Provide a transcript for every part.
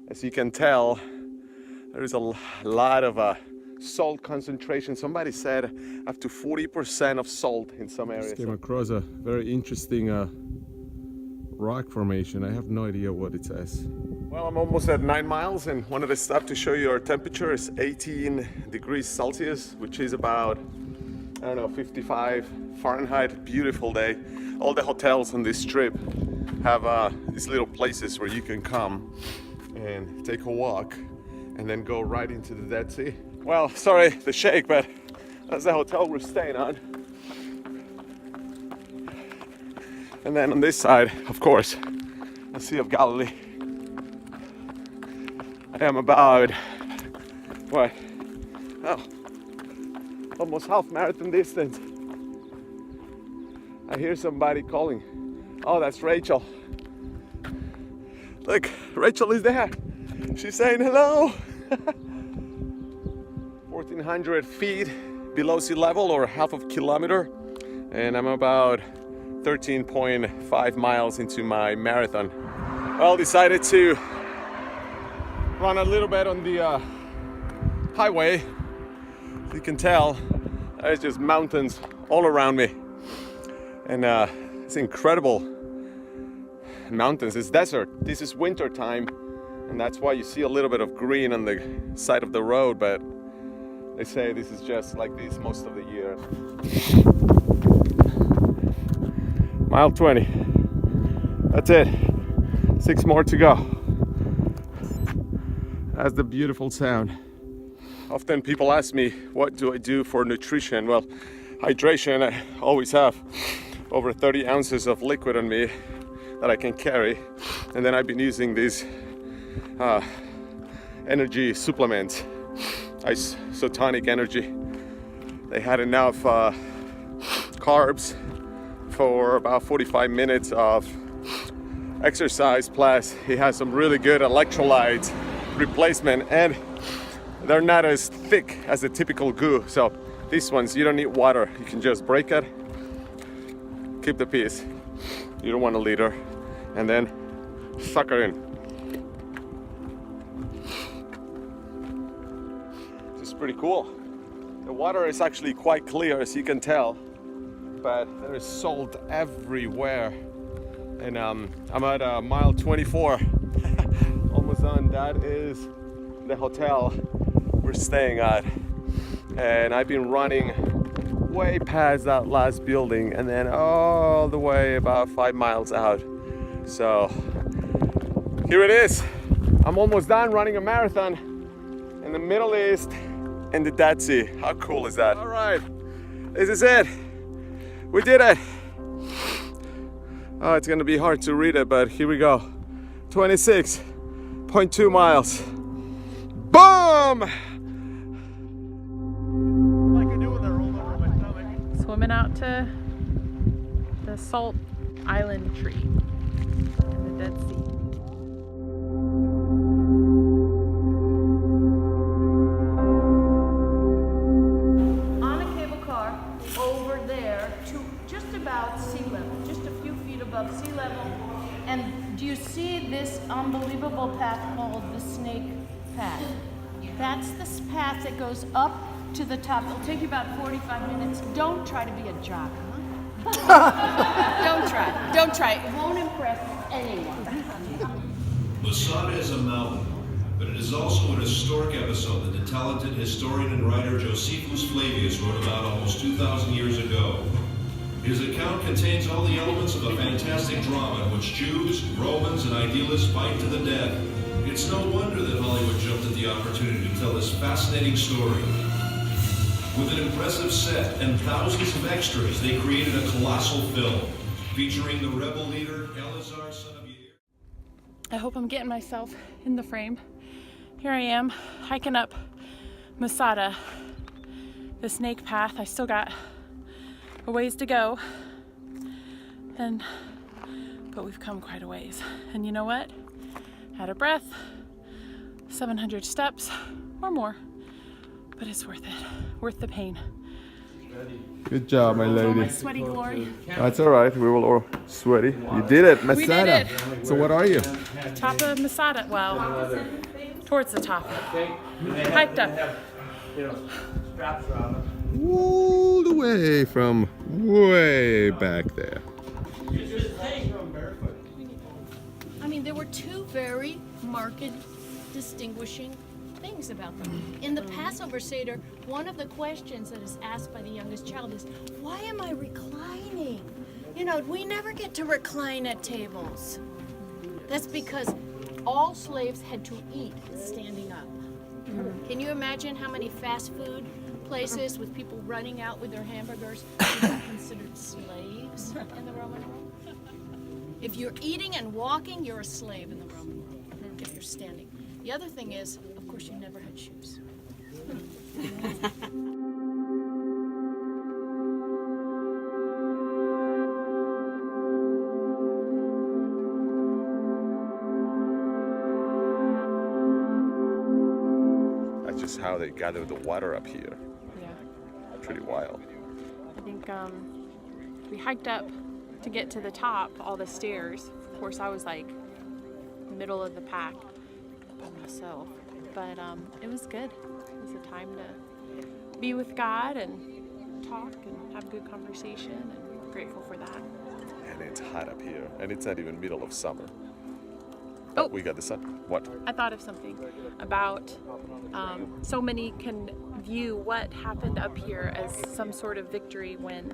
As you can tell, there's a lot of salt concentration. Somebody said up to 40% of salt in some areas. Just came across a very interesting rock formation. I have no idea what it says. Well, I'm almost at 9 miles and wanted to stop to show you our temperature is 18 degrees Celsius, which is about, I don't know, 55 Fahrenheit. Beautiful day. All the hotels on this trip have these little places where you can come and take a walk and then go right into the Dead Sea. Well, sorry the shake, but that's the hotel we're staying on. And then on this side, of course, the Sea of Galilee. I am about, what? Oh, almost half marathon distance. I hear somebody calling. Oh, that's Rachel. Look, Rachel is there. She's saying hello. 1,400 feet below sea level, or half of a kilometer. And I'm about 13.5 miles into my marathon. Well, decided to run a little bit on the highway. As you can tell, there's just mountains all around me. And it's incredible mountains. It's desert. This is winter time, and that's why you see a little bit of green on the side of the road, but they say this is just like this most of the year. Mile 20. That's it. 6 more to go. That's the beautiful sound. Often people ask me, what do I do for nutrition? Well, hydration. I always have over 30 ounces of liquid on me that I can carry. And then I've been using these energy supplements. Isotonic energy. They had enough carbs for about 45 minutes of exercise, plus it has some really good electrolyte replacement, and they're not as thick as the typical goo. So these ones, you don't need water. You can just break it, keep the piece. You don't want a liter, and then suck it in. This is pretty cool. The water is actually quite clear, as you can tell, but there is salt everywhere. And I'm at mile 24, almost done. That is the hotel we're staying at. And I've been running way past that last building and then all the way about 5 miles out. So here it is. I'm almost done running a marathon in the Middle East and the Dead Sea. How cool is that? All right, this is it. We did it. Oh, it's gonna be hard to read it, but here we go. 26.2 miles. Boom! Swimming out to the Salt Island tree in the Dead Sea. On a cable car over there to just about sea level, just a few feet above sea level. And do you see this unbelievable path called the Snake Path? That's the path that goes up to the top. It'll take you about 45 minutes. Don't try to be a jogger. Don't try. It won't impress anyone. Masada is a mountain, but it is also an historic episode that the talented historian and writer Josephus Flavius wrote about almost 2,000 years ago. His account contains all the elements of a fantastic drama in which Jews, Romans, and idealists fight to the death. It's no wonder that Hollywood jumped at the opportunity to tell this fascinating story. With an impressive set and thousands of extras, they created a colossal film featuring the rebel leader Eleazar, son of Yair. I hope I'm getting myself in the frame. Here I am hiking up Masada, the Snake Path. I still got a ways to go, but we've come quite a ways. And you know what? Out of breath, 700 steps or more, but it's worth it, worth the pain. Good job, my Oh, my lady. sweaty glory. That's all right. We were all sweaty. You did it, Masada. We did So what are you? Top of Masada. Well, towards the top. Hiked up. All the way from way back there. I mean, there were two very marked, distinguishing things about them. In the Passover Seder, one of the questions that is asked by the youngest child is, why am I reclining? You know, we never get to recline at tables. That's because all slaves had to eat standing up. Can you imagine how many fast food places with people running out with their hamburgers were considered slaves in the Roman world? If you're eating and walking, you're a slave in the Roman world, if you're standing. The other thing is, of course, you never had shoes. That's just how they gather the water up here. Yeah. Pretty wild. I think we hiked up to get to the top, all the stairs. Of course, I was like middle of the pack by myself, but it was good. It was a time to be with God and talk and have a good conversation, and I'm grateful for that. And it's hot up here, and it's not even middle of summer. Oh. We got the sun. What? I thought of something about so many can view what happened up here as some sort of victory when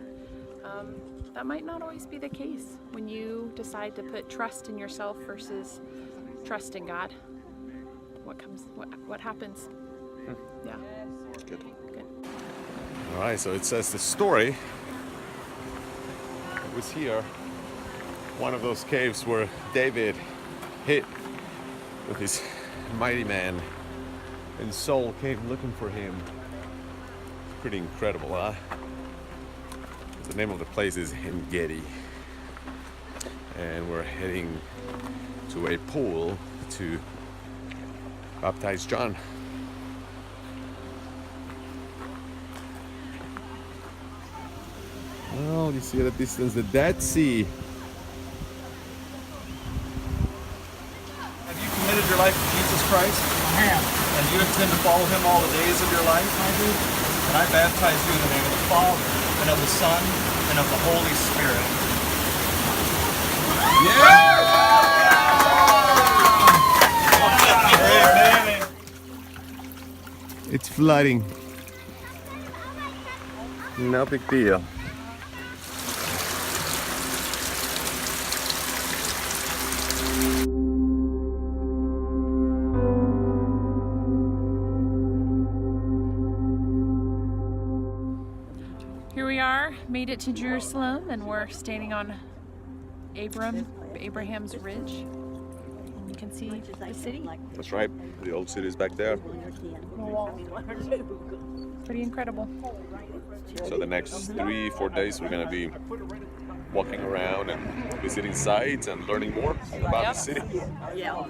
that might not always be the case. When you decide to put trust in yourself versus trust in God, what happens? Yeah. Good. Good. All right, so it says the story was here, one of those caves where David hid with his mighty man, and Saul came looking for him. Pretty incredible, huh? The name of the place is Geti, and we're heading to a pool to baptize John. Well, you see at a distance the Dead Sea. Have you committed your life to Jesus Christ? I have. And you intend to follow him all the days of your life? I do. And I baptize you in the name of the Father, and of the Son, and of the Holy Spirit. Yeah! It's flooding. No big deal. Here we are, made it to Jerusalem, and we're standing on Abraham's Ridge. And you can see the city. That's right. The old city is back there. Pretty incredible. So the next 3-4 days we're gonna be walking around and visiting sites and learning more about the city. Yeah.